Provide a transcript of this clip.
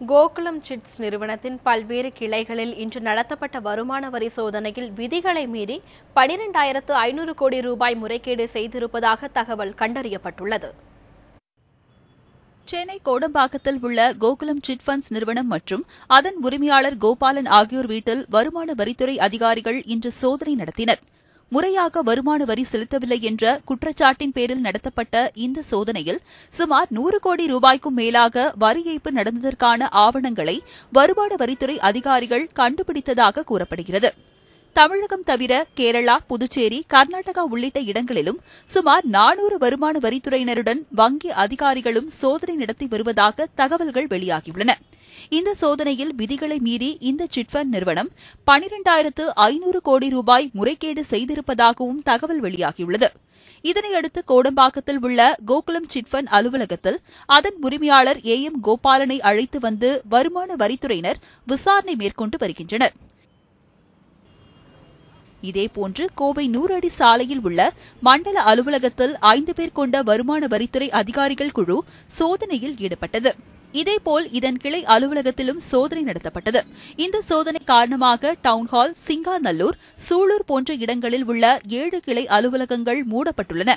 Gokulam chits நிறுவனத்தின் பல்வேறு கிளைகளில் இன்று நடத்தப்பட்ட வருமான வரி சோதனையில் விதிகளை மீறி 12,500 கோடி ரூபாய் முறைகேடு செய்திருப்பதாக தகவல் கண்டறியப்பட்டுள்ளது. சென்னை கோடம்பாக்கத்தில் உள்ள கோகுலம் சிட் ஃபண்ட்ஸ் நிறுவனம் மற்றும் அதன் உரிமையாளர் கோபாலன் ஆகியோர் வீட்டில் வருமான வரித்துறை அதிகாரிகள் இன்று சோதனை நடத்தினர். முறையாக வருமான வரி செலுத்தவில்லை என்ற குற்றச்சாட்டின் பேரில் நடத்தப்பட்ட இந்த சோதனையில் சுமார் 100 கோடி ரூபாய்க்கும் மேலாக வரி ஏய்ப்பு நடந்ததற்கான ஆவணங்களை வருமான வரித்துறை அதிகாரிகள் கண்டுபிடித்ததாக கூறப்படுகிறது. தமிழகம் தவிர கேரளா, புதுச்சேரி, கர்நாடகா உள்ளிட்ட இடங்களிலும் சுமார் 400 வருமான வரித்துறையினருடன் வங்கி அதிகாரிகளும் சோதனை நடத்தி வருவதாக தகவல்கள் வெளியாகியுள்ளன. இந்த சோதனையில் விதிகளை மீறி இந்த சிட்ஃபண்ட் நிறுவனம் 12,500 கோடி ரூபாய் முறைகேடு செய்திருப்பதாகவும் தகவல் வெளியாகியுள்ளது. இதனையடுத்து கோடம்பாக்கத்தில் உள்ள கோகுலம் சிட்ஃபண்ட் அலுவலகத்தில் அதன் உரிமையாளர் AM கோபாலனை அழைத்து வந்து வருமான வரித்துறையினர் விசாரணை மேற்கொண்டு வருகின்றனர். இதேபோன்று கோவை 100 அடி சாலையில் உள்ள மண்டல அலுவலகத்தில் 5 பேர் கொண்ட வருமான வரித்துறை அதிகாரிகள் குழு சோதனையில் ஈடுபட்டது. இதேபோல் இதன் கிளை அலுவலகத்திலும் சோதனை நடத்தப்பட்டது. இந்த சோதனை காரணமாக டவுன்ஹால், சிங்காநல்லூர், சூலூர் போன்ற இடங்களில் உள்ள 7 கிளை அலுவலகங்கள் மூடப்பட்டுள்ளன.